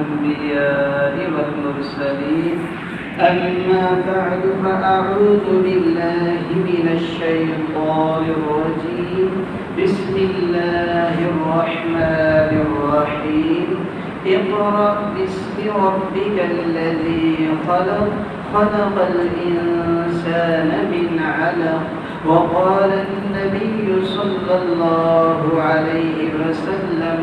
الأنبياء والمرسلين أما بعد فأعوذ بالله من الشيطان الرجيم بسم الله الرحمن الرحيم اقرأ باسم ربك الذي خلق الإنسان من علق وقال النبي صلى الله عليه وسلم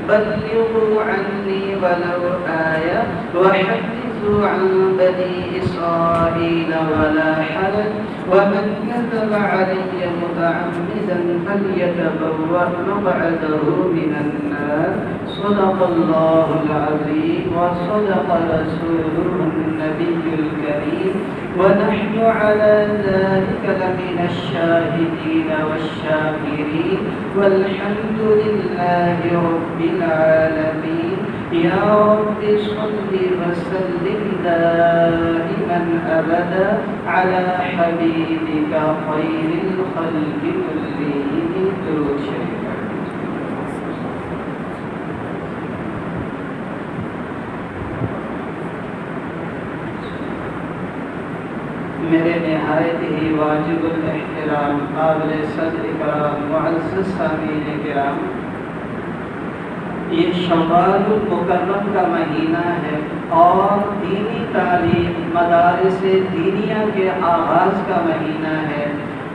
بلغوا عني ولو آية وحدثوا عن بني إسرائيل ولا حرج ومن كذب علي متعمدا فليتبوأ مقعده من النار صدق الله العظيم وصدق رسوله النبي الكريم ونحن على ذلك لمن الشاهدين والشاكرين والحمد لله رب العالمين يا رب صل وسلم دائما أبدا على حبيبك خير الخلق كلهم درود شريف. میرے نہایت ہی واجب الاحترام قابل صدر کرام معزز سامعین کرام، یہ شوال المکرم کا مہینہ ہے اور دینی تعلیم مدارس دینیہ کے آغاز کا مہینہ ہے۔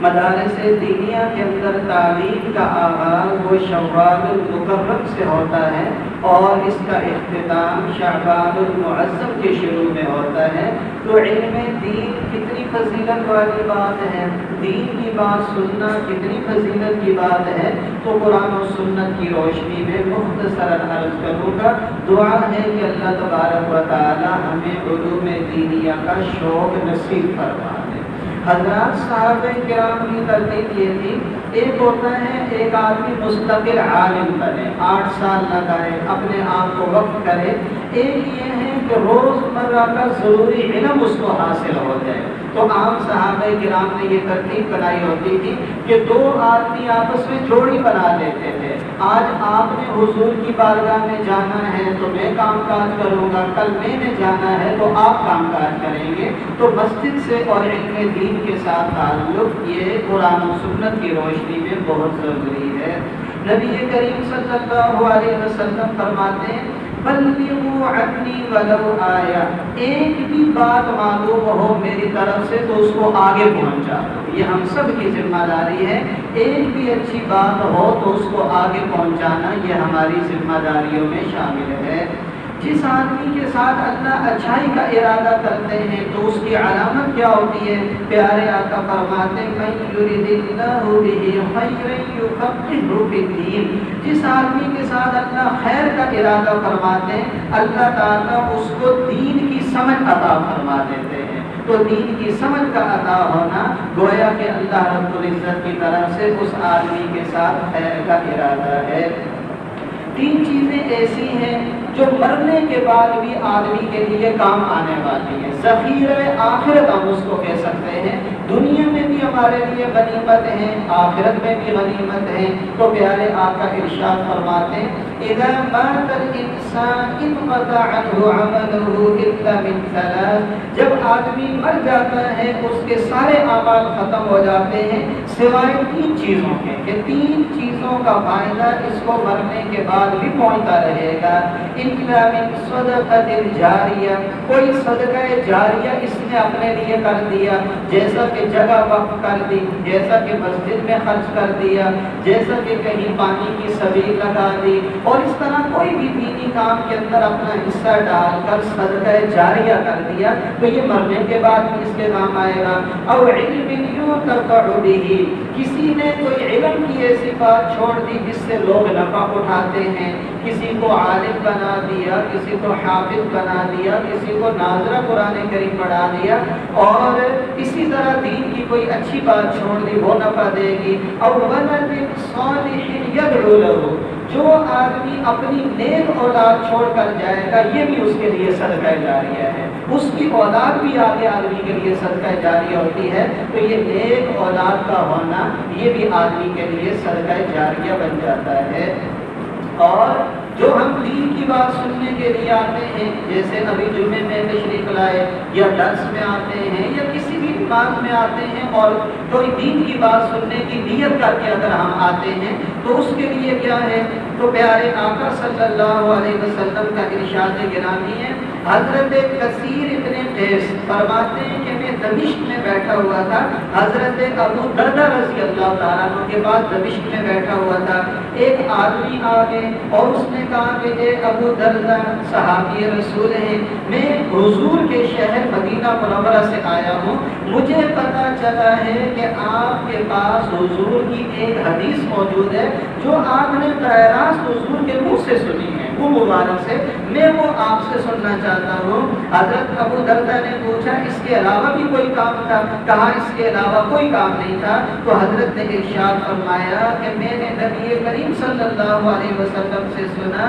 مدارس دینیہ کے اندر تعلیم کا آغاز وہ شوال المکرم سے ہوتا ہے اور اس کا اختتام شعبان المعظم کے شروع میں ہوتا ہے۔ تو علم دین کتنی فضیلت والی بات ہے، دین کی بات سننا کتنی فضیلت کی بات ہے، تو قرآن و سنت کی روشنی میں مختصر عرض کروں گا۔ دعا ہے کہ اللہ تبارک و تعالی ہمیں علوم دینیہ کا شوق نصیب فرما دے۔ حضرات صحابہ کرام کی ترتیب یہ تھی، ایک ہوتا ہے ایک آدمی مستقل عالم بنے، 8 سال لگائے اپنے آپ کو وقف کرے، ایک یہ ہے کہ روزمرہ کا ضروری علم اس کو حاصل ہو جائے۔ تو عام صحابہ کرام نے یہ ترتیب بنائی ہوتی تھی کہ 2 آدمی آپس میں جوڑی بنا لیتے تھے۔ آج آپ نے حضور کی بارگاہ میں جانا ہے تو میں کام کاج کروں گا، کل میں نے جانا ہے تو آپ کام کاج کریں گے۔ تو مسجد سے اور علم دین کے ساتھ تعلق یہ قرآن و سنت کی روشنی میں بہت ضروری ہے۔ نبی کریم صلی اللہ علیہ وسلم فرماتے ہیں بلغوا عنی ولو آیا، ایک بھی بات معلوم ہو میری طرف سے تو اس کو آگے پہنچا دو۔ یہ ہم سب کی ذمہ داری ہے، ایک بھی اچھی بات ہو تو اس کو آگے پہنچانا یہ ہماری ذمہ داریوں میں شامل ہے۔ جس آدمی کے ساتھ اللہ اچھائی کا ارادہ کرتے ہیں تو اس کی علامت کیا ہوتی ہے؟ پیارے آقا فرماتے ہیں من یرید اللہ بہ خیرا یفقہہ فی الدین، جس آدمی کے ساتھ اللہ خیر کا ارادہ فرماتے ہیں اللہ تعالیٰ اس کو دین کی سمجھ عطا فرما دیتے ہیں۔ تو دین کی سمجھ کا عطا ہونا گویا کہ اللہ رب العزت کی طرف سے اس آدمی کے ساتھ خیر کا ارادہ ہے۔ 3 چیزیں ایسی ہیں جو مرنے کے بعد بھی آدمی کے لیے کام آنے والی ہیں، ذخیرہ آخرت ہم اس کو کہہ سکتے ہیں۔ دنیا میں بھی ہمارے لیے غنیمت ہیں، آخرت میں بھی غنیمت ہیں۔ تو پیارے آقا ارشاد فرماتے ہیں اذا مات الانسان انقطع عنه عمله الا من 3، جب آدمی مر جاتا ہے اس کے سارے اعمال ختم ہو جاتے ہیں سوائے 3 چیزوں کے، کہ 3 چیزوں کا فائدہ اس کو مرنے کے بعد بھی پہنچتا رہے گا۔ الا من صدقۃ جاریہ، کوئی صدقہ جاریہ اس نے اپنے لیے کر دیا، جیسا کہ جگہ وقف کر دی، جیسا کہ مسجد میں خرچ کر دیا، جیسا کہ کہیں پانی کی سبیل لگا دی، اور اس طرح کوئی بھی دینی کام کے اندر اپنا حصہ ڈال کر صدقہ جاریہ کر دیا تو یہ مرنے کے بعد بھی اس کے کام آئے گا۔ او علم ینتفع بہ، کسی نے کوئی علم کی ایسی بات چھوڑ دی جس سے لوگ نفع اٹھاتے ہیں، کسی کو عالم بنا دیا، کسی کو حافظ بنا دیا، کسی کو ناظرہ قرآن کریم پڑھا دیا، اور اسی طرح دین کی کوئی اچھی بات چھوڑ دی وہ نفع دے گی۔ اور ولد صالح یدعو لہ، جو آدمی اپنی نیک اولاد چھوڑ کر جائے گا یہ بھی اس کے لیے صدقہ جاریہ ہے، اس کی اولاد بھی آگے آدمی کے لیے صدقہ جاریہ ہوتی ہے۔ تو یہ نیک اولاد کا ہونا یہ بھی آدمی کے لیے صدقہ جاریہ بن جاتا ہے۔ اور جو ہم دین کی بات سننے کے لیے آتے ہیں، جیسے ابھی جمعے میں تشریف لائے یا درس میں آتے ہیں یا کسی بھی بات میں آتے ہیں اور کوئی دین کی بات سننے کی نیت کر کے اگر ہم آتے ہیں تو اس کے لیے کیا ہے؟ تو پیارے آقا صلی اللہ علیہ وسلم کا ارشاد گرامی ہے، حضرت کثیر ابن قیس فرماتے ہیں کہ میں دمشق میں بیٹھا ہوا تھا، حضرت ابو دردہ رضی اللہ تعالیٰ عنہ کے بعد دمشق میں بیٹھا ہوا تھا، ایک آدمی آگے اور اس نے کہا کہ اے ابو دردہ صحابی رسول ہیں، میں حضور کے شہر مدینہ منورہ سے آیا ہوں، مجھے پتہ چلا ہے کہ آپ کے پاس حضور کی ایک حدیث موجود ہے جو آپ نے براہ راست حضور کے منہ سے سنی ہے، وہ مبارک سے میں وہ آپ سے سننا چاہتا ہوں۔ حضرت ابو دردہ نے پوچھا اس کے علاوہ بھی کوئی کام تھا؟ کہا اس کے علاوہ کوئی کام نہیں تھا۔ تو حضرت نے ارشاد فرمایا کہ میں نے نبی کریم صلی اللہ علیہ وسلم سے سنا،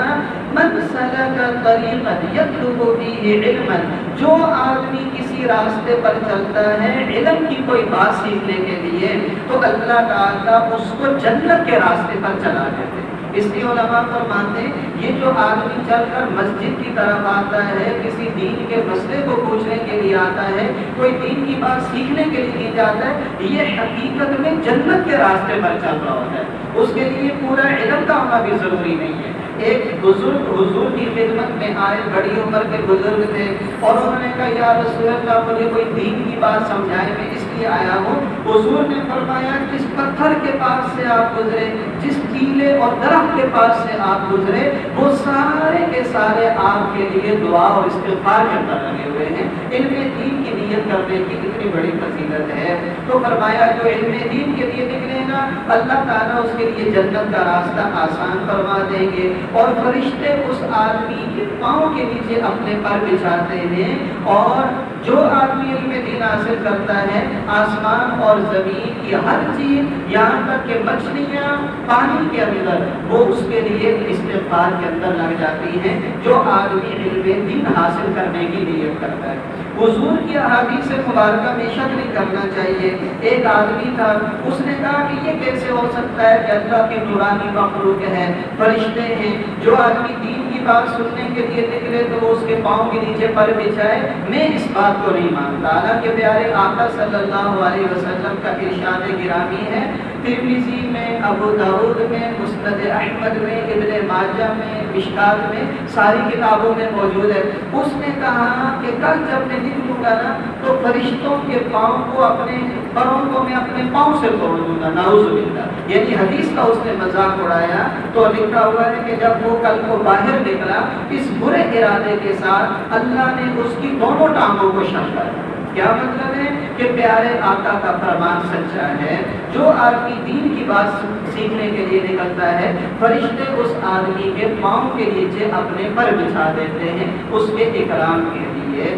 من سلک طریقا یطلب فیہ علما، جو آدمی کسی راستے پر چلتا ہے علم کی کوئی بات سیکھنے کے لیے تو اللہ تعالیٰ اس کو جنت کے راستے پر چلا دیتے ہیں۔ اس لیے علماء فرماتے ہیں یہ جو آدمی چل کر مسجد کی طرف آتا ہے، کسی دین کے مسئلے کو پوچھنے کے لیے آتا ہے، کوئی دین کی بات سیکھنے کے لیے جاتا ہے، یہ حقیقت میں جنت کے راستے پر چل رہا ہوتا ہے۔ اس کے لیے پورا علم کا ہونا بھی ضروری نہیں ہے۔ ایک بزرگ حضور کی خدمت میں آئے، بڑی عمر کے بزرگ تھے، اور انہوں نے کہا یا رسول اللہ مجھے کوئی دین کی بات سمجھائے، میں اس لیے آیا ہوں۔ حضور نے فرمایا جس پتھر کے پاس سے آپ گزرے، جس ٹیلے اور درخت کے پاس سے آپ گزرے، وہ سارے کے سارے آپ کے لیے دعا اور استغفار کے اندر لگے ہوئے ہیں۔ علم دین کی نیت کرنے کی اتنی بڑی فضیلت ہے۔ تو فرمایا جو علم دین کے لیے نکلے گا اللہ تعالیٰ اس کے لیے جنت کا راستہ آسان فرما دیں گے، اور فرشتے اس آدمی کے پاؤں کے نیچے اپنے پر بچھاتے ہیں، اور جو آدمی علم دین حاصل کرتا ہے آسمان اور زمین کی ہر چیز یہاں تک کہ مچھلیاں پانی کے اندر وہ اس کے لیے استغفار کے اندر لگ جاتی ہیں، جو آدمی علم دین حاصل کرنے کی نیت کرتا ہے۔ حضور کی احادیث مبارکہ میں شک نہیں کرنا چاہیے۔ ایک آدمی تھا، اس نے کہا کہ یہ کیسے ہو سکتا ہے کہ اللہ کی نورانی مخلوق ہے، فرشتے ہیں، جو آدمی دین کی بات سننے کے لیے نکلے تو وہ اس کے پاؤں کے نیچے پر بچھائے، میں اس بات کو نہیں مانتا۔ حالانکہ پیارے آقا صلی اللہ علیہ وسلم کا ارشاد گرامی ہے، ترمذی میں، ابو داؤد میں، مسند احمد میں، ابن ماجہ میں، مشکات میں، ساری کتابوں میں موجود ہے۔ اس نے کہا کہ کل جب میں نکلوں گا نا تو فرشتوں کے پاؤں کو اپنے پروں کو میں اپنے پاؤں سے توڑ دوں گا، نعوذ باللہ۔ یعنی حدیث کا اس نے مذاق اڑایا، تو لکھا ہوا ہے کہ جب وہ کل کو باہر نکلا اس برے ارادے کے ساتھ اللہ نے اس کی دونوں ٹانگوں کو شق کر دیا۔ کیا مطلب ہے کہ پیارے آقا کا فرمان سچا ہے، جو آدمی دین کی بات سیکھنے کے لیے نکلتا ہے فرشتے اس آدمی کے پاؤں کے نیچے اپنے پر بچھا دیتے ہیں اس کے اکرام کے لیے۔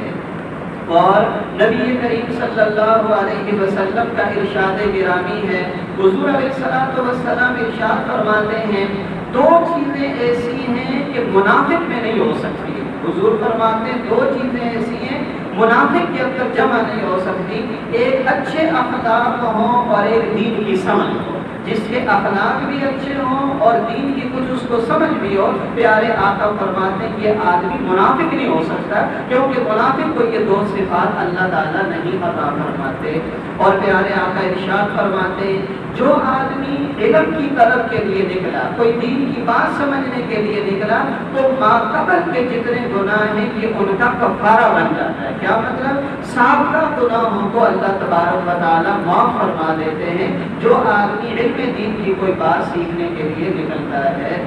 اور نبی کریم صلی اللہ علیہ وسلم کا ارشاد گرامی ہے، حضور علیہ السلام ارشاد فرماتے ہیں دو چیزیں ایسی ہیں کہ منافق میں نہیں ہو سکتی۔ حضور فرماتے ہیں دو چیزیں ایسی ہیں منافق کے اندر جمع نہیں ہو سکتی، ایک اچھے اخلاق ہوں اور ایک دین کی سمجھ ہو۔ جس کے اخلاق بھی اچھے ہوں اور دین کی کچھ اس کو سمجھ بھی ہو، پیارے آقا فرماتے ہیں یہ آدمی منافق نہیں ہو سکتا، کیونکہ منافق کو یہ دو صفات اللہ تعالیٰ نہیں عطا فرماتے۔ اور پیارے آقا ارشاد فرماتے ہیں جو آدمی علم کی طلب کے لیے نکلا، کوئی دین کی بات سمجھنے کے لیے نکلا، تو ماقبل کے جتنے گناہ ہیں یہ ان کا کفارہ بن جاتا ہے۔ کیا مطلب؟ سابقہ گناہوں کو اللہ تبارک و تعالیٰ معاف فرما دیتے ہیں جو آدمی علم دین کی کوئی بات سیکھنے کے لیے نکلتا ہے۔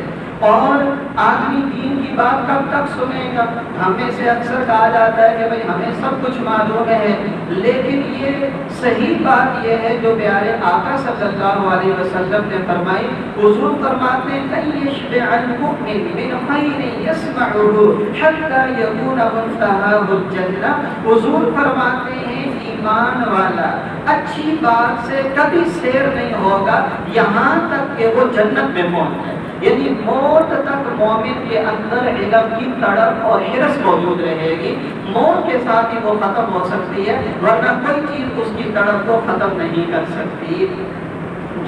اور آدمی دین کی بات کب تک سنے گا؟ ہمیں سے اکثر کہا جاتا ہے کہ بھئی ہمیں سب کچھ معلوم ہے، لیکن یہ صحیح بات یہ ہے جو پیارے آقا صلی اللہ علیہ وسلم نے فرمائی۔ حضور فرماتے ہیں لَن يَشْبِعَ الْمُؤْمِنُ مِنْ خَيْرٍ يَسْمَعُهُ حَتَّى يَكُونَ مُنْتَهَاهُ الْجَنَّةُ۔ حضور فرماتے ہیں ایمان والا اچھی بات سے کبھی سیر نہیں ہوگا یہاں تک کہ وہ جنت میں پہنچ جائے۔ یعنی موت تک مومن کے اندر علم کی تڑپ اور حرص موجود رہے گی، موت کے ساتھ ہی وہ ختم ہو سکتی ہے، ورنہ کوئی چیز اس کی تڑپ کو ختم نہیں کر سکتی۔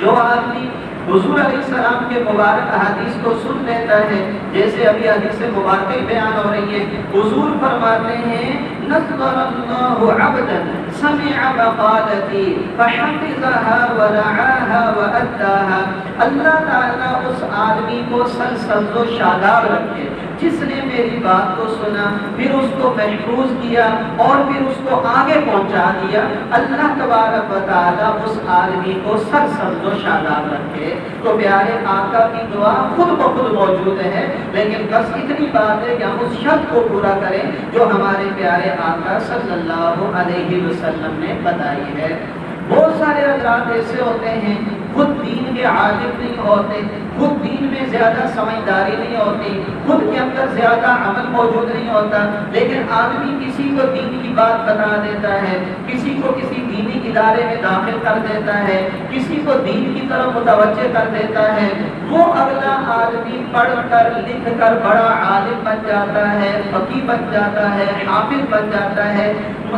جو آدمی حضور علیہ السلام کے مبارک احادیث کو سن لیتا ہے، جیسے ابھی حدیث مبارک بیان ہو رہی ہے، حضور فرماتے ہیں نصر اللہ عبدا سمع مقالتی فحفظها ورعاها واداها، اللہ تعالیٰ اس آدمی کو سرسبز و شاداب رکھے جس نے میری بات کو سنا، پھر اس کو محفوظ کیا اور پھر اس کو آگے پہنچا دیا۔ اللہ تبارک و تعالیٰ اس آدمی کو سرسبز و شاداب رکھے۔ تو پیارے آقا کی دعا خود بخود موجود ہے، لیکن بس اتنی بات ہے کہ ہم اس شرط کو پورا کریں جو ہمارے پیارے آقا صلی اللہ علیہ وسلم نے بتائی ہے۔ بہت سارے حضرات ایسے ہوتے ہیں خود دین کے عالم نہیں ہوتے، خود دین میں زیادہ سمجھداری نہیں ہوتی، خود کے اندر زیادہ عمل موجود نہیں ہوتا، لیکن آدمی کسی کو دین کی بات بتا دیتا ہے، کسی کو کسی دینی ادارے میں داخل کر دیتا ہے، کسی کو دین کی طرف متوجہ کر دیتا ہے، وہ اگلا آدمی پڑھ کر لکھ کر بڑا عالم بن جاتا ہے، فقیہ بن جاتا ہے، حافظ بن جاتا ہے،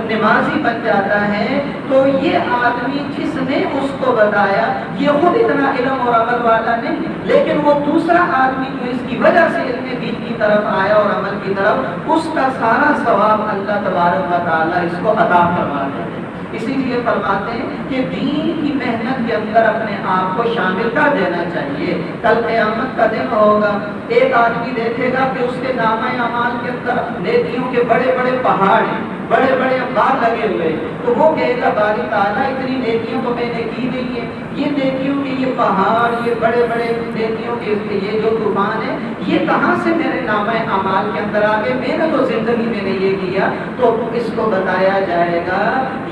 نمازی بن جاتا ہے۔ تو یہ آدمی جس نے اس کو بتایا یہ خود اتنا علم اور عمل والا نہیں، لیکن وہ دوسرا آدمی جو اس کی وجہ سے علم دین کی طرف آیا اور عمل کی طرف، اس کا سارا ثواب اللہ تبارک و تعالیٰ اس کو عطا فرماتے ہیں۔ اسی لیے فرماتے ہیں کہ دین کی محنت کے اندر اپنے آپ کو شامل کر دینا چاہیے۔ کل قیامت کا دن ہوگا، ایک آدمی دیکھے گا کہ اس کے نامہ اعمال کے اندر نیکیوں کے بڑے بڑے پہاڑ ہیں، بڑے بڑے انبار لگے ہوئے، تو وہ کہے گا باری تعالیٰ اتنی نیکیوں کو میں نے کی نہیں ہے، یہ نیکیوں کے یہ پہاڑ، یہ بڑے بڑے نیکیوں کے یہ جو طوفان ہے، یہ کہاں سے میرے نامہ اعمال کے اندر آ گئے؟ میں نے تو زندگی میں نے یہ کیا۔ تو اس کو بتایا جائے گا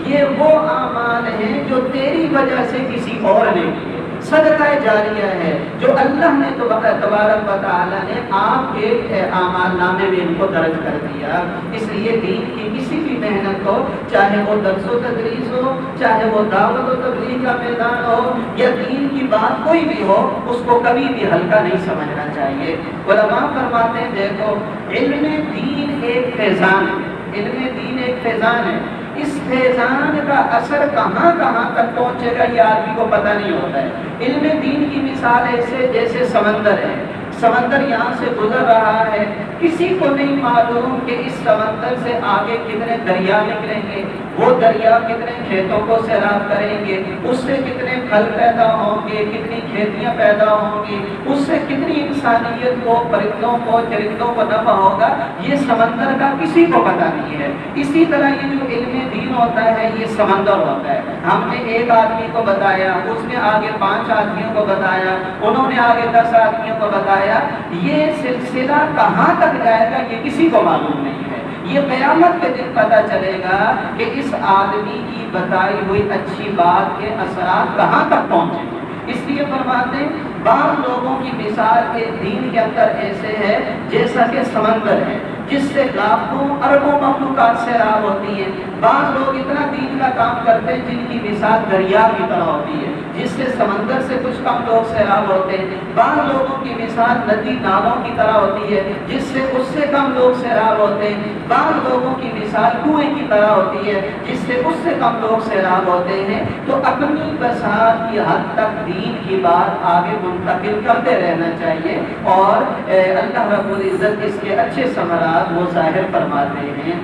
یہ وہ اعمال ہیں جو تیری وجہ سے کسی اور نے کیے، صدقہ جاریہ ہے جو اللہ نے تبارک و تعالیٰ نے آپ کے اعمال نامے میں ان کو درج کر دیا۔ اس لیے دین کی کسی بھی محنت ہو، چاہے وہ درس و تدریس ہو، چاہے وہ دعوت و تبلیغ کا میدان ہو، یا دین کی بات کوئی بھی ہو، اس کو کبھی بھی ہلکا نہیں سمجھنا چاہیے۔ علماء فرماتے ہیں دیکھو علم دین ایک فیضان ہے، علم دین ایک فیضان ہے، اس فیضان کا اثر کہاں کہاں تک پہنچے گا یہ آدمی کو پتہ نہیں ہوتا ہے۔ علم دین کی مثال ایسے جیسے سمندر ہے، سمندر یہاں سے گزر رہا ہے، کسی کو نہیں معلوم کہ اس سمندر سے آگے کتنے دریا نکلیں گے، وہ دریا کتنے کھیتوں کو سیراب کریں گے، اس سے کتنے پھل پیدا ہوں گے، کتنی کھیتیاں پیدا ہوں گی، اس سے کتنی انسانیت کو، پرندوں کو، چرندوں کو نفع ہوگا، یہ سمندر کا کسی کو پتہ نہیں ہے۔ اسی طرح یہ جو علم دین ہوتا ہے یہ سمندر ہوتا ہے۔ ہم نے ایک آدمی کو بتایا، اس نے آگے 5 آدمیوں کو بتایا، انہوں نے آگے 10 آدمیوں کو بتایا، یہ سلسلہ کہاں تک جائے گا یہ کسی کو معلوم نہیں ہے۔ یہ قیامت کے دن پتہ چلے گا کہ اس آدمی کی بتائی ہوئی اچھی بات کے اثرات کہاں تک پہنچے گے۔ اس لیے فرماتے ہیں بعض لوگوں کی مثال کے دین کے اندر ایسے ہے جیسا کہ سمندر ہے جس سے لاکھوں اربوں مخلوقات سیراب ہوتی ہیں۔ بعض لوگ اتنا دین کا کام کرتے ہیں جن کی مثال دریا کی طرح ہوتی ہے جس سے سمندر سے کچھ کم لوگ سیراب ہوتے ہیں۔ بعض لوگوں کی مثال ندی نالوں کی طرح ہوتی ہے جس سے اس سے کم لوگ سیراب ہوتے ہیں۔ بعض لوگوں کی مثال کنویں کی طرح ہوتی ہے جس سے اس سے کم لوگ سیراب ہوتے ہیں۔ تو اپنی بساط کی حد تک دین کی بات آگے منتقل کرتے رہنا چاہیے، اور اللہ رب العزت اس کے اچھے ثمرات وہ ظاہر فرماتے ہیں۔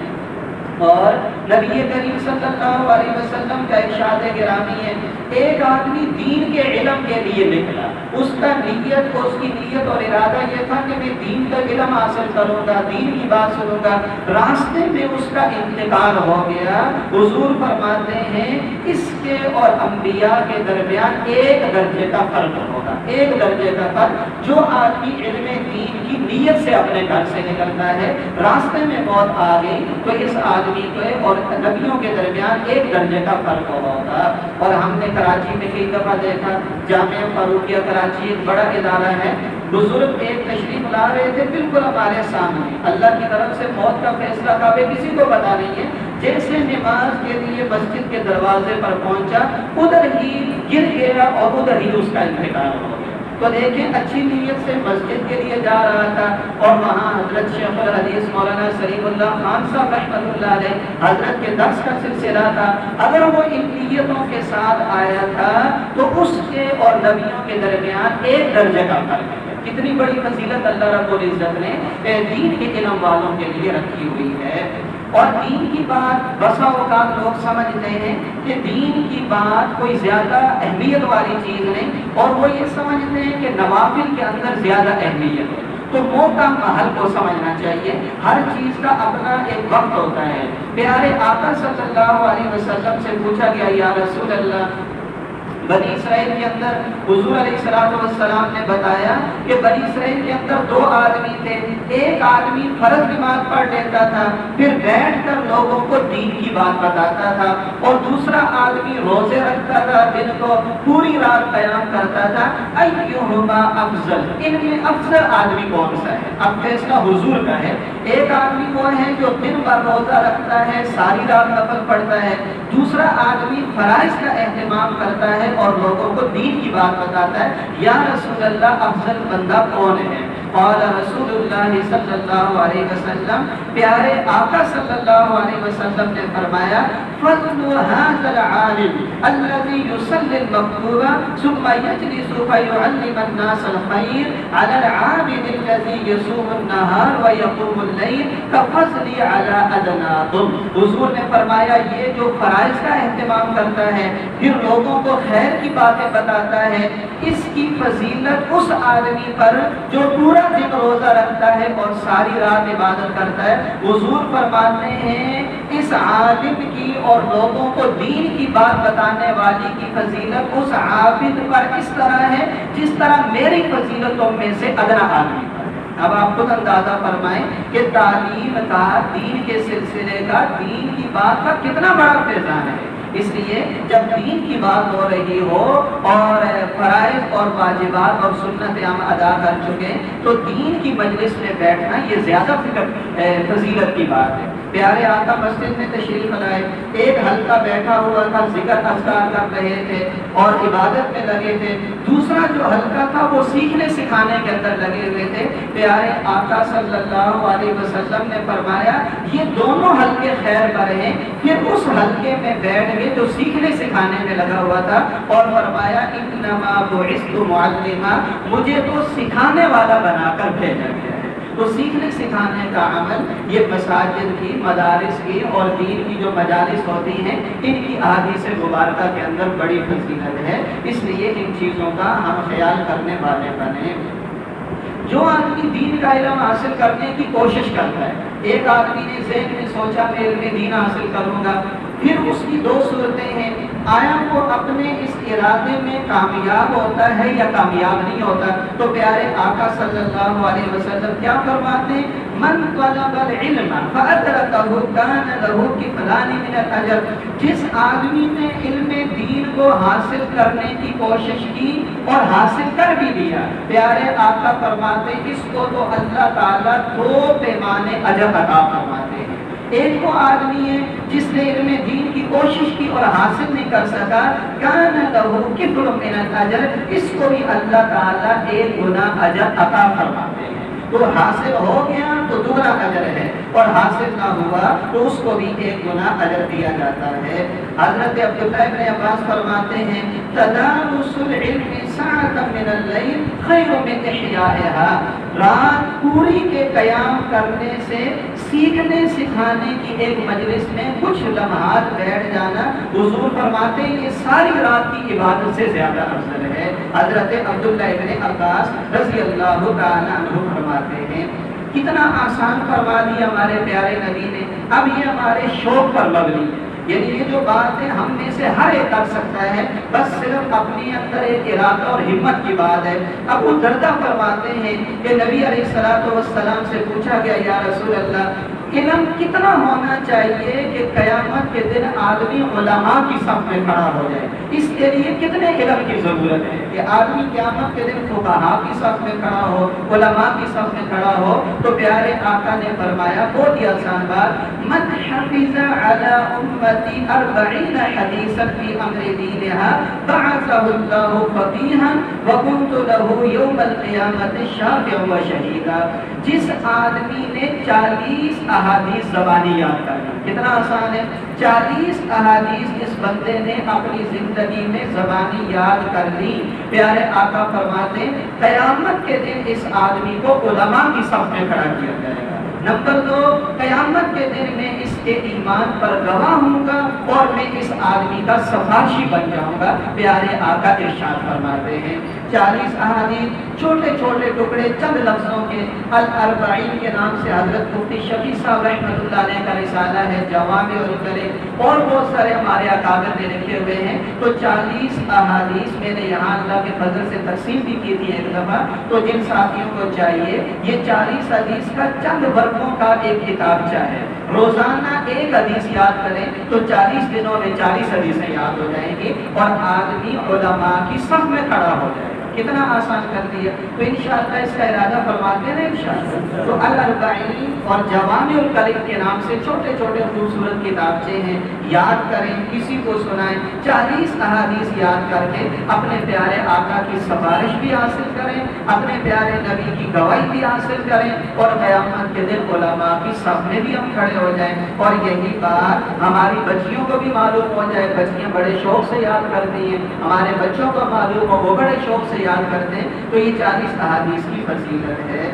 اور نبی کریم صلی اللہ علیہ وسلم کا ارشاد گرامی ہے، ایک آدمی دین کے علم کے لیے نکلا، اس کا نیت، اس کی نیت اور ارادہ یہ تھا کہ میں دین کا علم حاصل کروں گا، دین کی بات سنوں گا، راستے میں اس کا انتقال ہو گیا۔ حضور فرماتے ہیں اس کے اور انبیاء کے درمیان 1 درجے کا فرق ہوگا، 1 درجے کا فرق۔ جو آدمی علم دین کی نیت سے اپنے گھر سے نکلتا ہے، راستے میں موت آ گئی تو اس آدمی کو اور نبیوں کے درمیان 1 درجے کا فرق ہوگا۔ اور ہم نے کراچی میں کئی دفعہ دیکھا، جامعہ فاروقیہ کراچی ایک بڑا ادارہ ہے، بزرگ ایک تشریف لا رہے تھے بالکل ہمارے سامنے، اللہ کی طرف سے موت کا فیصلہ کعبہ کسی کو پتا نہیں ہے، جیسے نماز کے لیے مسجد کے دروازے پر پہنچا ادھر ہی گر گیا اور ادھر ہی اس کا انتقال ہو گیا۔ تو دیکھیں اچھی نیت سے مسجد کے لیے جا رہا تھا اور وہاں حضرت شیخ الحدیث مولانا سلیم اللہ خان صاحب رحمۃ اللہ علیہ حضرت کے درس کا سلسلہ تھا، اگر وہ ان نیتوں کے ساتھ آیا تھا تو اس کے اور نبیوں کے درمیان ایک درجے کا فرق ہے۔ کتنی بڑی فضیلت اللہ رب العزت نے دین کے علم والوں کے لیے رکھی ہوئی ہے۔ اور دین کی بات بسا اوقات لوگ سمجھتے ہیں کہ دین کی بات کوئی زیادہ اہمیت والی چیز نہیں، اور وہ یہ سمجھتے ہیں کہ نوافل کے اندر زیادہ اہمیت ہے۔ تو موقع محل کو سمجھنا چاہیے، ہر چیز کا اپنا ایک وقت ہوتا ہے۔ پیارے آقا صلی اللہ علیہ وسلم سے پوچھا گیا، یا رسول اللہ، بنی اسرائیل کے اندر حضور علیہ السلام نے بتایا کہ بنی اسرائیل کے اندر دو آدمی تھے، ایک آدمی فرض نماز پڑھ لیتا تھا پھر بیٹھ کر لوگوں کو دین کی بات بتاتا تھا، اور دوسرا آدمی روزے رکھتا تھا، دن کو پوری رات قیام کرتا تھا۔ ایہما افضل، ان میں افضل آدمی کون سا ہے؟ اب فیصلہ حضور کا ہے۔ ایک آدمی وہ ہے جو دن بھر روزہ رکھتا ہے، ساری رات نفل پڑھتا ہے، دوسرا آدمی فرائض کا اہتمام کرتا ہے اور لوگوں کو دین کی بات بتاتا ہے۔ یا رسول اللہ، افضل بندہ کون ہے؟ قال رسول اللہ صلی اللہ علیہ وسلم، پیارے آقا صلی اللہ علیہ وسلم نے فرمایا، فضل هذا العالم الذي يصلي المكتوبة ثم يجلس فيعلم الناس الخير على العابد الذي يصوم النهار ويقوم الليل كفضلي على أدناكم۔ حضور نے فرمایا، یہ جو فرائض کا اہتمام کرتا ہے پھر لوگوں کو خیر کی باتیں بتاتا ہے، اس کی فضیلت اس آدمی پر جو پورا دن روزہ رکھتا ہے اور ساری رات عبادت کرتا ہے۔ حضور فرماتے ہیں اس عالم کی اور لوگوں کو دین کی بات بتانے والی کی فضیلت اس عابد پر اس طرح ہے جس طرح میری فضیلتوں میں سے ادنا آدمی پر ہے۔ اب آپ خود اندازہ فرمائیں کہ تعلیم کا، دین کے سلسلے کا، دین کی بات کا کتنا بڑا فیضان ہے۔ اس لیے جب دین کی بات ہو رہی ہو اور فرائض اور واجبات اور سنتیں ہم ادا کر چکے تو دین کی مجلس میں بیٹھنا یہ زیادہ فضیلت کی بات ہے۔ پیارے آقا مسجد میں تشریف لائے، ایک حلقہ بیٹھا ہوا تھا، ذکر اذکار کر رہے تھے اور عبادت میں لگے تھے، دوسرا جو حلقہ تھا وہ سیکھنے سکھانے کے اندر لگے ہوئے تھے۔ پیارے آقا صلی اللہ علیہ وسلم نے فرمایا، یہ دونوں حلقے خیر پر ہیں، پھر اس حلقے میں بیٹھ گئے جو سیکھنے سکھانے میں لگا ہوا تھا اور فرمایا، انما بعثت معلما، مجھے تو سکھانے والا بنا کر بھیجا گیا ہے۔ تو سیکھنے سکھانے کا عمل یہ مساجد کی، مدارس کی اور دین کی جو مجالس ہوتی ہیں ان کی احادیث مبارکہ کے اندر بڑی فضیلت ہے، اس لیے ان چیزوں کا ہم خیال کرنے والے بنیں۔ جو آدمی دین کا علم حاصل کرنے کی کوشش کرتا ہے، ایک آدمی نے ذہن میں سوچا میں علم دین حاصل کروں گا، پھر اس کی دو صورتیں ہیں، آیا وہ اپنے اس ارادے میں کامیاب ہوتا ہے یا کامیاب نہیں ہوتا؟ تو پیارے آقا صلی اللہ علیہ وسلم کیا فرماتے ہیں، من طلب العلم فأدرکہ کان لہ کفلان من الاجر، جس آدمی نے علم دین کو حاصل کرنے کی کوشش کی اور حاصل کر بھی لیا، پیارے آقا فرماتے ہیں اس کو تو اللہ تعالیٰ دو پیمانے اجر عطا فرماتے ہیں۔ ایک وہ آدمی ہے جس نے علم دین کی کوشش کی اور حاصل نہیں کر سکا، کان لہ کفل من الاجر، اس کو بھی اللہ تعالیٰ ایک گنا اجر عطا فرماتے ہیں۔ تو حاصل ہو گیا تو دوگنا اجر ہے، اور حاصل نہ ہوا تو اس کو بھی ایک گنا اجر دیا جاتا ہے۔ حضرت عبداللہ ابن عباس فرماتے ہیں، تدارس العلم ساعة من اللیل خیر من احیائها، رات پوری کے قیام کرنے سے سیکھنے سکھانے کی ایک مجلس میں کچھ لمحات بیٹھ جانا، حضور فرماتے ہیں یہ ساری رات کی عبادت سے زیادہ افضل ہے۔ حضرت عبداللہ ابن عباس رضی اللہ تعالیٰ عنہ فرماتے ہیں، کتنا آسان فرما دیا ہمارے پیارے نبی نے، اب یہ ہمارے شوق پر مبنی ہے، یعنی یہ جو بات ہے ہم میں سے ہر ایک کر سکتا ہے، بس صرف اپنے اندر ایک ارادہ اور ہمت کی بات ہے۔ ابو دردہ فرماتے ہیں کہ نبی علیہ الصلوۃ والسلام سے پوچھا گیا، یا رسول اللہ علم کتنا ہونا چاہیے کہ قیامت کے دن آدمی علماء کی صف میں کھڑا ہو جائے. اس کے لیے کتنے علم کی ضرورت ہے کہ آدمی قیامت کے دن فقہاء کی صف میں کھڑا ہو, علماء کی صف میں کھڑا ہو. تو پیارے آقا نے فرمایا بہت ہی آسان بات, من حفظ علی امتی 40 حدیثا فی امر دینہا بعثہ اللہ فقیہا وکنت لہ یوم القیامت شافعا و شہیدا. جس آدمی نے 40 احادیث زبانی یاد کر لی, کتنا آسان ہے, 40 احادیث اس بندے نے اپنی زندگی میں زبانی یاد کر لی. پیارے آقا فرماتے ہیں قیامت کے دن اس آدمی کو علماء کی صف میں کھڑا کیا جائے گا. نمبر 2, قیامت کے دن میں اس کے ایمان پر گواہ ہوں گا اور میں اس آدمی کا سفارشی بن جاؤں گا. پیارے آقا ارشاد فرماتے ہیں 40 احادیث چھوٹے چھوٹے ٹکڑے چند لفظوں کے الاربعین کے نام سے حضرت مفتی شفیع صاحب رحمۃ اللہ علیہ کا رسالہ ہے, جوامع الکلم, اور بہت سارے ہمارے اکابر نے لکھے ہوئے ہیں. تو 40 احادیث میں نے یہاں اللہ کے فضل سے تقسیم بھی کی تھی ایک دفعہ. تو جن ساتھیوں کو چاہیے یہ 40 حدیث کا چند ورقوں کا ایک کتابچہ ہے, روزانہ ایک حدیث یاد کریں تو 40 دنوں میں 40 حدیثیں یاد ہو جائیں گی اور آدمی علماء کی صف میں کھڑا ہو جائے گا. کتنا آسان کر دیا. تو انشاءاللہ اس کا ارادہ فرماتے ہیں انشاءاللہ. تو الاربعین اور جوامع الکلم کے نام سے چھوٹے چھوٹے خوبصورت کتابچے ہیں, یاد کریں, کسی کو سنائیں. 40 احادیث یاد کر کے اپنے پیارے آقا کی سفارش بھی حاصل کریں, اپنے پیارے نبی کی گواہی بھی حاصل کریں اور قیامت کے دن علماء کی صف میں بھی ہم کھڑے ہو جائیں. اور یہی بات ہماری بچیوں کو بھی معلوم ہو جائے. بچیاں بڑے شوق سے یاد کرتی ہیں, ہمارے بچوں کو معلوم ہو, وہ بڑے شوق سے یاد کرتے ہیں. تو یہ 40 احادیث کی فضیلت ہے.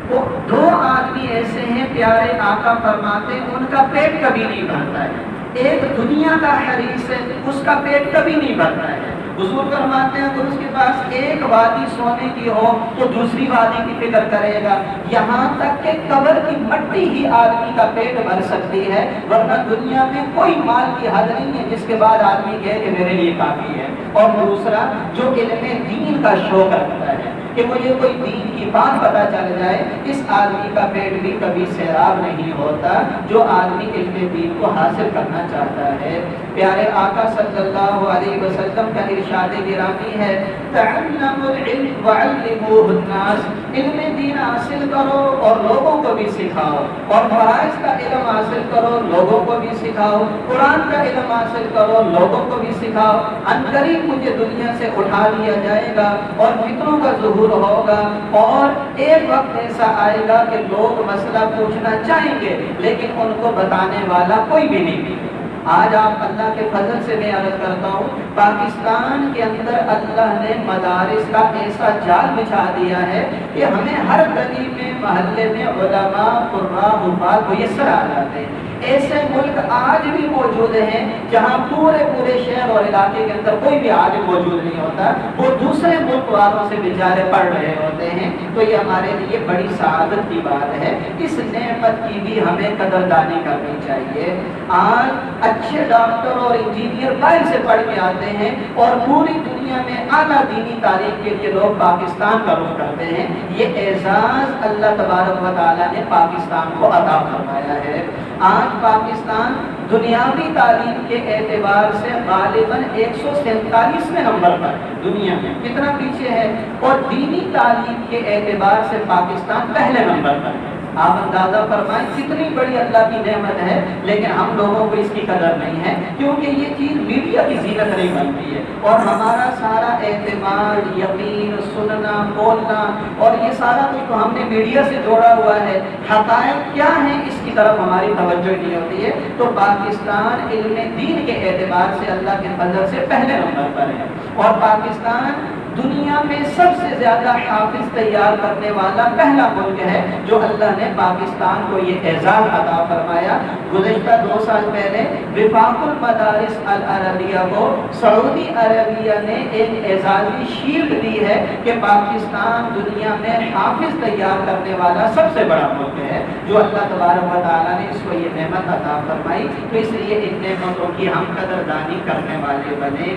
وہ 2 آدمی ایسے ہیں پیارے آقا فرماتے ہیں ان کا پیٹ کبھی نہیں بھرتا ہے. ایک دنیا کا حریص ہے, اس کا پیٹ کبھی نہیں بھرتا ہے. حضور فرماتے ہیں اگر اس کے پاس ایک وادی سونے کی ہو تو دوسری وادی کی فکر کرے گا, یہاں تک کہ قبر کی مٹی ہی آدمی کا پیٹ بھر سکتی ہے. ورنہ دنیا میں کوئی مال کی حد نہیں ہے جس کے بعد آدمی کہے کہ میرے لیے کافی ہے. اور دوسرا جو علم دین کا شوق رکھتا ہے کہ مجھے کوئی دین کی بات پتہ چل جائے, اس آدمی کا پیٹ بھی کبھی سیراب نہیں ہوتا جو آدمی علم دین کو حاصل کرنا چاہتا ہے. پیارے آقا صلی اللہ علیہ وسلم کا ارشاد گرامی ہے تعلموا العلم وعلموه الناس, علم دین حاصل کرو اور لوگوں کو بھی سکھاؤ, اور فرائض کا علم حاصل کرو, لوگوں کو بھی سکھاؤ, قرآن کا علم حاصل کرو, لوگوں کو بھی سکھاؤ. عنقریب مجھے دنیا سے اٹھا لیا جائے گا اور فتنوں کا ظہور ہوگا, اور ایک وقت ایسا آئے گا کہ لوگ مسئلہ پوچھنا چاہیں گے لیکن ان کو بتانے والا کوئی بھی نہیں ملے. آج آپ اللہ کے فضل سے میں عرض کرتا ہوں پاکستان کے اندر اللہ نے مدارس کا ایسا جال بچھا دیا ہے کہ ہمیں ہر گلی میں, محلے میں علماء, قراء, حفاظ میسر آ جاتے ہیں. ایسے ملک آج بھی موجود ہیں جہاں پورے شہر اور علاقے کے اندر کوئی بھی عالم موجود نہیں ہوتا, وہ دوسرے ملک والوں سے بیچارے پڑھ رہے ہوتے ہیں. تو یہ ہمارے لیے بڑی سعادت کی بات ہے. اس نعمت کی بھی ہمیں قدردانی کرنی چاہیے. آج اچھے ڈاکٹر اور انجینئر باہر سے پڑھ کے آتے ہیں اور پوری دنیا میں اعلیٰ دینی تعلیم کے لیے لوگ پاکستان کا رخ کرتے ہیں. یہ اعزاز اللہ تبارک و تعالیٰ نے پاکستان کو عطا فرمایا ہے. آج پاکستان دنیاوی تعلیم کے اعتبار سے غالباً 147ویں نمبر پر دنیا میں, کتنا پیچھے ہے, اور دینی تعلیم کے اعتبار سے پاکستان پہلے نمبر پر ہے. آپ اندازہ فرمائیں کتنی بڑی اللہ کی نعمت ہے, لیکن ہم لوگوں کو اس کی قدر نہیں ہے کیونکہ یہ چیز میڈیا کی زینت نہیں بنتی ہے. اور ہمارا سارا اعتماد, یقین, سننا, بولنا اور یہ سارا کچھ تو ہم نے میڈیا سے جوڑا ہوا ہے. حقائق کیا ہیں اس کی طرف ہماری توجہ نہیں ہوتی ہے. تو پاکستان علم دین کے اعتبار سے اللہ کے فضل سے پہلے نمبر پر ہے, اور پاکستان دنیا میں سب سے زیادہ حافظ تیار کرنے والا پہلا ملک ہے جو اللہ نے پاکستان کو یہ اعزاز عطا فرمایا. گزشتہ 2 سال پہلے وفاق المدارس العربیہ کو سعودی عربیہ نے ایک اعزازی شیلڈ دی ہے کہ پاکستان دنیا میں حافظ تیار کرنے والا سب سے بڑا ملک ہے جو اللہ تبارک و تعالیٰ نے اس کو یہ نعمت عطا فرمائی. تو اس لیے ان نعمتوں کی ہم قدردانی کرنے والے بنے.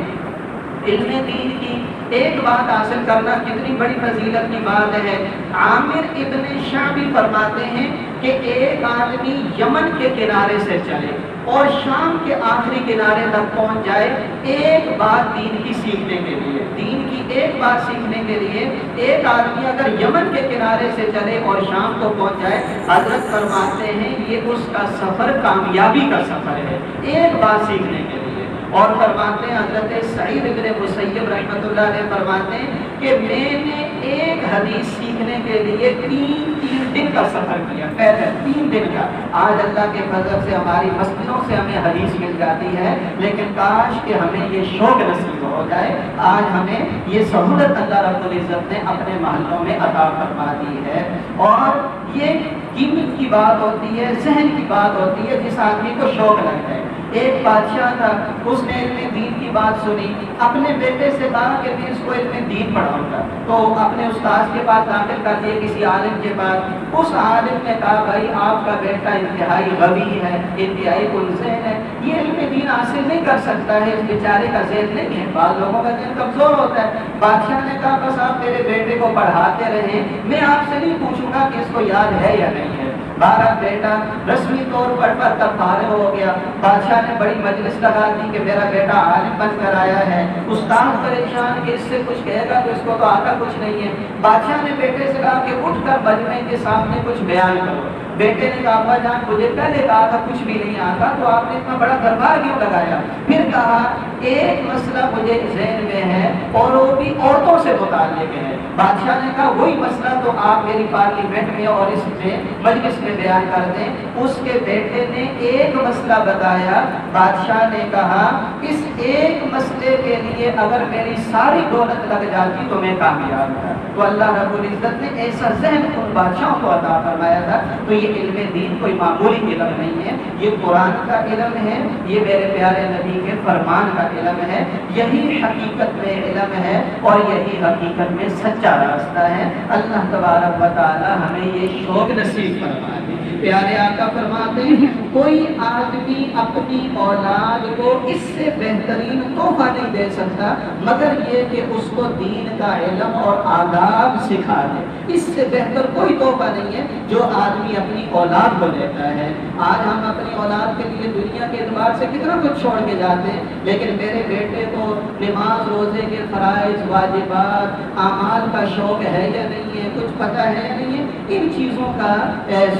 علم دین کی ایک بات حاصل کرنا کتنی بڑی فضیلت کی بات ہے۔ عامر ابن شعبی فرماتے ہیں کہ ایک آدمی یمن کے کنارے سے چلے اور شام کے آخری کنارے تک پہنچ جائے ایک بات دین کی سیکھنے کے لیے، دین کی ایک بات سیکھنے کے لیے ایک آدمی اگر یمن کے کنارے سے چلے اور شام کو پہنچ جائے، حضرت فرماتے ہیں یہ اس کا سفر کامیابی کا سفر ہے، ایک بات سیکھنے کے لیے۔ اور فرماتے ہیں حضرت سعید بن مسیب رحمۃ اللہ علیہ فرماتے ہیں کہ میں نے ایک حدیث سیکھنے کے لیے تین دن کا سفر کیا، پہلے 3 دن کا۔ آج اللہ کے فضل سے ہماری مسجدوں سے ہمیں حدیث مل جاتی ہے، لیکن کاش کہ ہمیں یہ شوق نصیب ہو جائے۔ آج ہمیں یہ سہولت اللہ رب العزت نے اپنے محلوں میں عطا فرما دی ہے، اور یہ قیمت کی بات ہوتی ہے، ذہن کی بات ہوتی ہے جس آدمی کو شوق لگتا ہے۔ ایک بادشاہ تھا، اس نے علم دین کی بات سنی، اپنے بیٹے سے کہا کہ میں اس کو علم دین پڑھاؤں گا، تو اپنے استاد کے پاس داخل کر دیا کسی عالم کے پاس۔ اس عالم نے کہا بھائی آپ کا بیٹا انتہائی غبی ہے، انتہائی گلذہن ہے، یہ علم دین حاصل نہیں کر سکتا ہے، اس بیچارے کا ذہن نہیں ہے، بعض لوگوں کا ذہن کمزور ہوتا ہے۔ بادشاہ نے کہا بس آپ میرے بیٹے کو پڑھاتے رہیں، میں آپ سے نہیں پوچھوں گا کہ اس کو یاد ہے یا نہیں ہے۔ بارہ بیٹا رسمی طور پر تب فارغ ہو گیا۔ بادشاہ نے بڑی مجلس لگا دی کہ میرا بیٹا عالم بن کر آیا ہے۔ استاد پریشان کہ اس سے کچھ کہے گا تو اس کو تو آتا کچھ نہیں ہے۔ بادشاہ نے بیٹے سے کہا کہ اٹھ کر مجمع کے سامنے کچھ بیان کرو۔ بیٹے نے کہا ابا جان مجھے پہلے کہا تھا کچھ بھی نہیں آتا، تو آپ نے اتنا بڑا دربار کیوں لگایا؟ پھر کہا ایک مسئلہ مجھے ذہن میں ہے اور وہ بھی عورتوں سے متعلق ہے۔ بادشاہ نے کہا وہی مسئلہ تو آپ میری پارلیمنٹ میں اور اس میں مجلس میں بیان کر دیں۔ اس کے بیٹے نے ایک مسئلہ بتایا۔ بادشاہ نے کہا اس ایک مسئلے کے لیے اگر میری ساری دولت لگ جاتی تو میں کامیاب تھا۔ تو اللہ رب العزت نے ایسا ذہن ان بادشاہوں کو عطا فرمایا تھا۔ تو یہ علم دین کوئی معمولی علم نہیں ہے، یہ قرآن کا علم ہے، یہ میرے پیارے نبی کے فرمان کا علم ہے، یہی حقیقت میں علم ہے اور یہی حقیقت میں سچا راستہ ہے۔ اللہ تبارک و تعالی ہمیں یہ شوق نصیب فرمائے۔ پیارے آقا فرماتے ہیں کوئی آدمی اپنی اولاد کو اس سے بہترین تحفہ نہیں دے سکتا مگر یہ کہ اس کو دین کا علم اور آداب سکھا دے۔ اس سے بہتر کوئی تحفہ نہیں ہے جو آدمی اپنی اولاد کو دیتا ہے۔ آج ہم اپنی اولاد کے لیے دنیا کے اعتبار سے کتنا کچھ چھوڑ کے جاتے ہیں، لیکن میرے بیٹے کو نماز روزے کے فرائض واجبات اعمال کا شوق ہے یا نہیں ہے، کچھ پتہ ہے یا نہیں ہے، ان چیزوں کا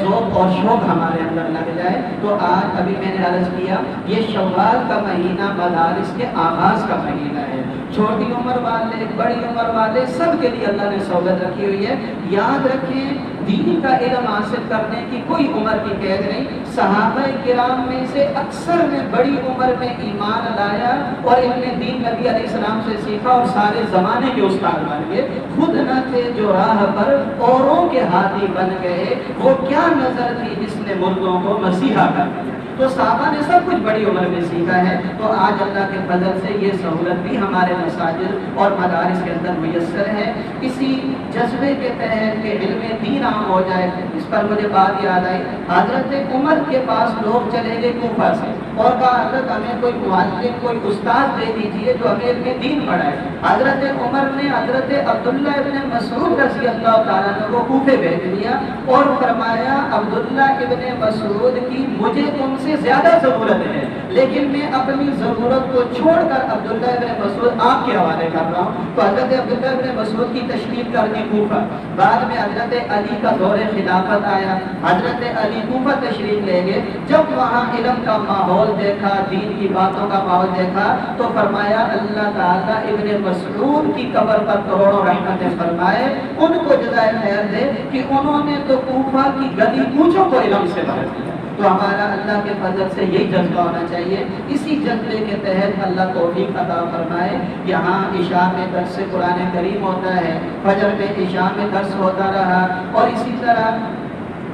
ذوق اور شوق ہمارے اندر لگ جائے تو آج ابھی میں نے عرض کیا یہ شوال کا مہینہ مدارس کے آغاز کا مہینہ ہے۔ چھوٹی عمر والے بڑی عمر والے سب کے لیے اللہ نے سہولت رکھی ہوئی ہے۔ یاد رکھیں دین کا علم حاصل کرنے کی کوئی عمر کی قید نہیں۔ صحابہ کرام میں سے اکثر نے بڑی عمر میں ایمان لایا اور علم دین نبی علیہ السلام سے سیکھا اور سارے زمانے کے استاد بن گئے۔ خود نہ تھے جو راہ پر اوروں کے ہاتھی بن گئے، وہ کیا نظر تھی جس نے مردوں کو مسیحا کر دیا۔ تو صحابہ نے سب کچھ بڑی عمر میں سیکھا ہے۔ تو آج اللہ کے فضل سے یہ سہولت بھی ہمارے مساجد اور مدارس کے اندر میسر ہے۔ اسی جذبے کے تحت کہ علم دین عام ہو جائے، اس پر مجھے بات یاد آئی۔ حضرت عمر کے پاس لوگ چلے گئے کوفہ سے اور کہا حضرت ہمیں کوئی معلم کوئی استاد دے دیجیے جو ہمیں علم دین پڑھائے۔ حضرت عمر نے حضرت عبداللہ ابن مسعود رضی اللہ تعالیٰ عنہ کو کوفے بھیج دیا اور فرمایا عبداللہ ابن مسعود کی مجھے تم سے زیادہ ضرورت ہے، لیکن میں اپنی ضرورت کو چھوڑ کر عبداللہ ابن مسعود آپ کے حوالے کر رہا ہوں۔ تو حضرت عبداللہ ابن مسعود کی تشریف کر دی کوفہ۔ بعد میں حضرت علی کا دور خلافت آیا، حضرت علی کوفہ تشریف لے گئے۔ جب وہاں علم کا ماحول دیکھا، دین کی باتوں کا ماحول دیکھا تو فرمایا اللہ تعالیٰ ابن مسعود کی قبر پر کروڑوں رحمتیں فرمائے، ان کو جزائے خیر دے کہ انہوں نے تو کوفہ کی گلی کوچوں کو علم سے بھر دیا۔ تو ہمارا اللہ کے فضل سے یہی جذبہ ہونا چاہیے۔ اسی جذبے کے تحت اللہ توفیق عطا فرمائے۔ یہاں عشاء میں درس قرآن کریم ہوتا ہے، فجر میں عشاء میں درس ہوتا رہا، اور اسی طرح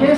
6